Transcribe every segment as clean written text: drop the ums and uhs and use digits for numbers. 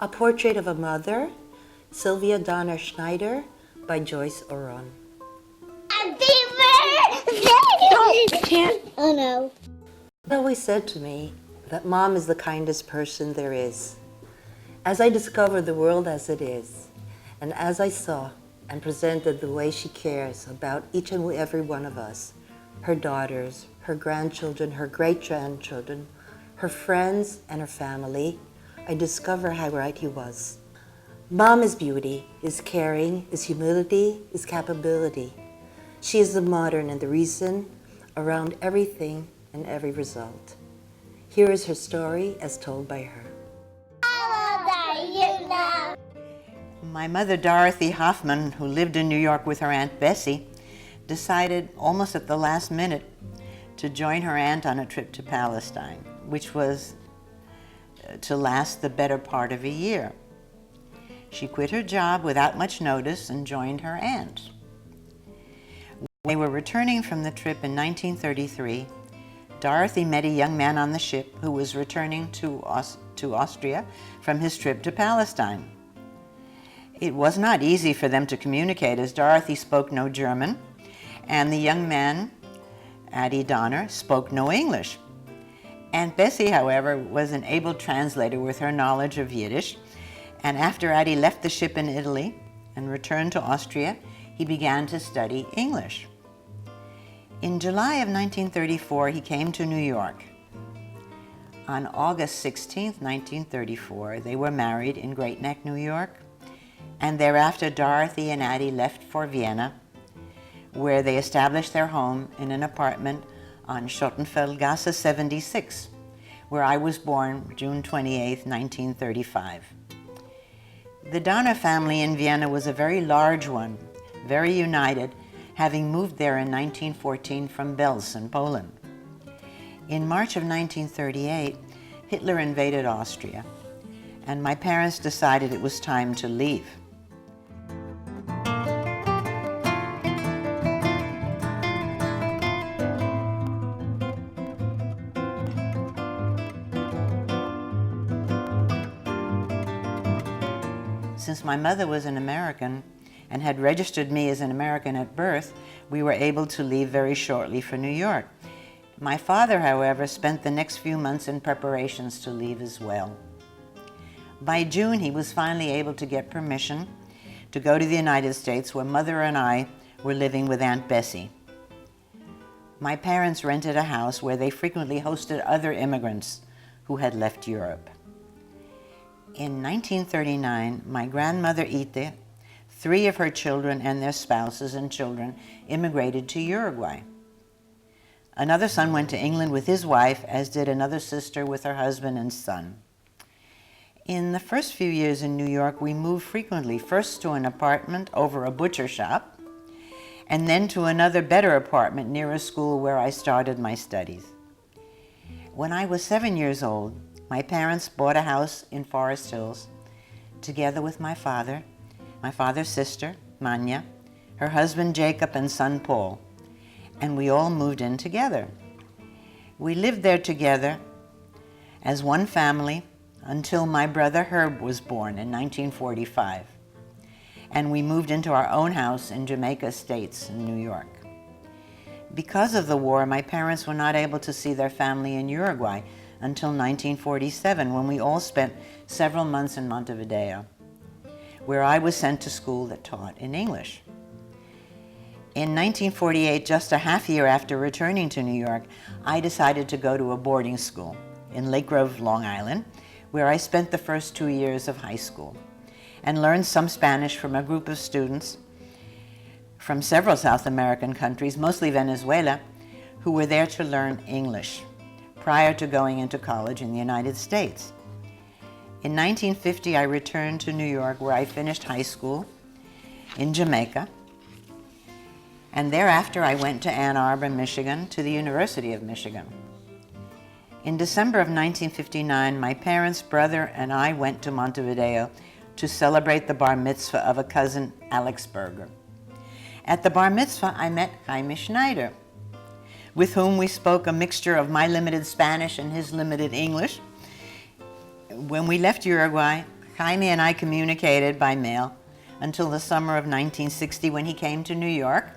A Portrait of a Mother, Sylvia Donner Sznajder by Joyce Oron. Happy birthday! Don't, I can't. Oh no. It always said to me that Mom is the kindest person there is. As I discovered the world as it is, and as I saw and presented the way she cares about each and every one of us, her daughters, her grandchildren, her great-grandchildren, her friends, and her family, I discovered how right he was. Mom is beauty, is caring, is humility, is capability. She is the modern and the reason around everything and every result. Here is her story as told by her. How old are you now? My mother, Dorothy Hoffman, who lived in New York with her Aunt Bessie, decided almost at the last minute to join her aunt on a trip to Palestine, which was to last the better part of a year. She quit her job without much notice and joined her aunt. When they were returning from the trip in 1933, Dorothy met a young man on the ship who was returning to Austria from his trip to Palestine. It was not easy for them to communicate as Dorothy spoke no German, and the young man, Addie Donner, spoke no English. Aunt Bessie, however, was an able translator with her knowledge of Yiddish, and after Addie left the ship in Italy and returned to Austria, he began to study English. In July of 1934, he came to New York. On August 16, 1934, they were married in Great Neck, New York, and thereafter Dorothy and Addie left for Vienna, where they established their home in an apartment on Schottenfeldgasse 76, where I was born June 28, 1935. The Donner family in Vienna was a very large one, very united, having moved there in 1914 from Belsen, Poland. In March of 1938, Hitler invaded Austria, and my parents decided it was time to leave. Since my mother was an American and had registered me as an American at birth, we were able to leave very shortly for New York. My father, however, spent the next few months in preparations to leave as well. By June, he was finally able to get permission to go to the United States, where Mother and I were living with Aunt Bessie. My parents rented a house where they frequently hosted other immigrants who had left Europe. In 1939, my grandmother Ite, 3 of her children and their spouses and children immigrated to Uruguay. Another son went to England with his wife, as did another sister with her husband and son. In the first few years in New York, we moved frequently, first to an apartment over a butcher shop, and then to another better apartment near a school where I started my studies. When I was 7 years old, my parents bought a house in Forest Hills, together with my father's sister, Manya, her husband Jacob, and son Paul, and we all moved in together. We lived there together as one family until my brother Herb was born in 1945, and we moved into our own house in Jamaica Estates in New York. Because of the war, my parents were not able to see their family in Uruguay until 1947, when we all spent several months in Montevideo, where I was sent to school that taught in English. In 1948, just a half year after returning to New York, I decided to go to a boarding school in Lake Grove, Long Island, where I spent the first 2 years of high school and learned some Spanish from a group of students from several South American countries, mostly Venezuela, who were there to learn English prior to going into college in the United States. In 1950, I returned to New York, where I finished high school in Jamaica, and thereafter I went to Ann Arbor, Michigan, to the University of Michigan. In December of 1959, my parents, brother, and I went to Montevideo to celebrate the bar mitzvah of a cousin, Alex Berger. At the bar mitzvah, I met Jaime Schneider, with whom we spoke a mixture of my limited Spanish and his limited English. When we left Uruguay, Jaime and I communicated by mail until the summer of 1960 when he came to New York,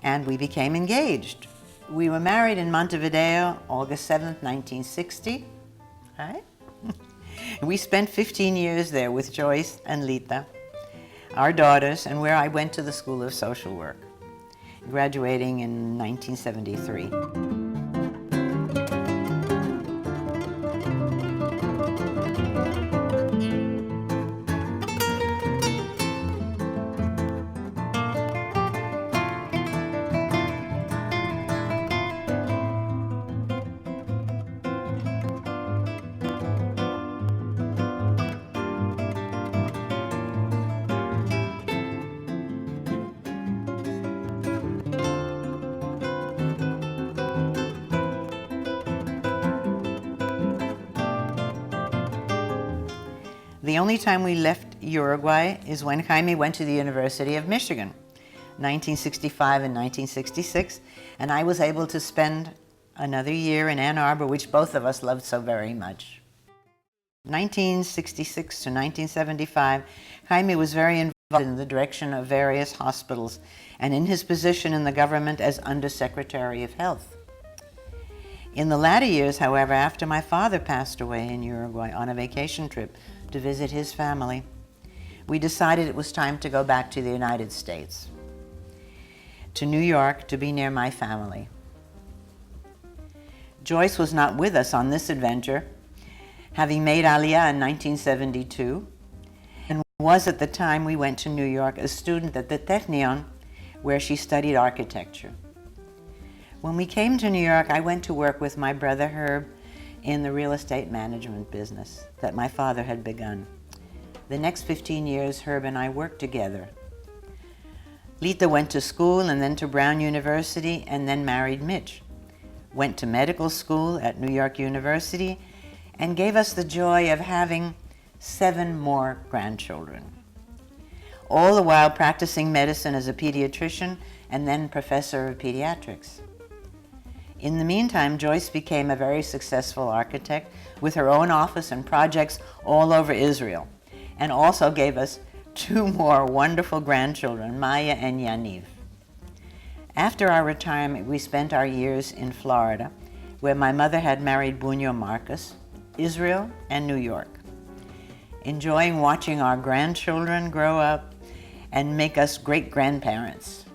and we became engaged. We were married in Montevideo, August 7th, 1960. Right? We spent 15 years there with Joyce and Lita, our daughters, and where I went to the School of Social Work, graduating in 1973. The only time we left Uruguay is when Jaime went to the University of Michigan, 1965 and 1966, and I was able to spend another year in Ann Arbor, which both of us loved so very much. 1966 to 1975, Jaime was very involved in the direction of various hospitals and in his position in the government as Undersecretary of Health. In the latter years, however, after my father passed away in Uruguay on a vacation trip to visit his family, we decided it was time to go back to the United States, to New York, to be near my family. Joyce was not with us on this adventure, having made Aliyah in 1972, and was at the time we went to New York a student at the Technion, where she studied architecture. When we came to New York, I went to work with my brother Herb in the real estate management business that my father had begun. The next 15 years, Herb and I worked together. Lita went to school and then to Brown University and then married Mitch. Went to medical school at New York University and gave us the joy of having 7 more grandchildren. All the while practicing medicine as a pediatrician and then professor of pediatrics. In the meantime, Joyce became a very successful architect with her own office and projects all over Israel, and also gave us 2 more wonderful grandchildren, Maya and Yaniv. After our retirement, we spent our years in Florida, where my mother had married Bunyo Marcus, Israel, and New York, enjoying watching our grandchildren grow up and make us great-grandparents.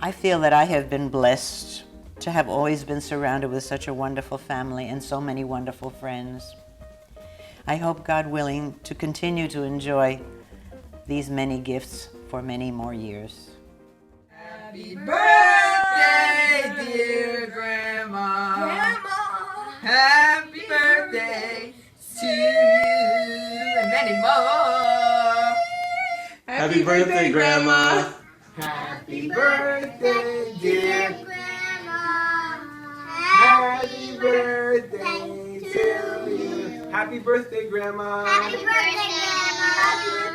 I feel that I have been blessed to have always been surrounded with such a wonderful family and so many wonderful friends. I hope, God willing, to continue to enjoy these many gifts for many more years. Happy birthday, dear Grandma. Grandma. Happy birthday to you and many more. Happy birthday, Grandma. Happy birthday, dear Grandma. Happy birthday to you. Happy birthday, Grandma. Happy birthday, Grandma.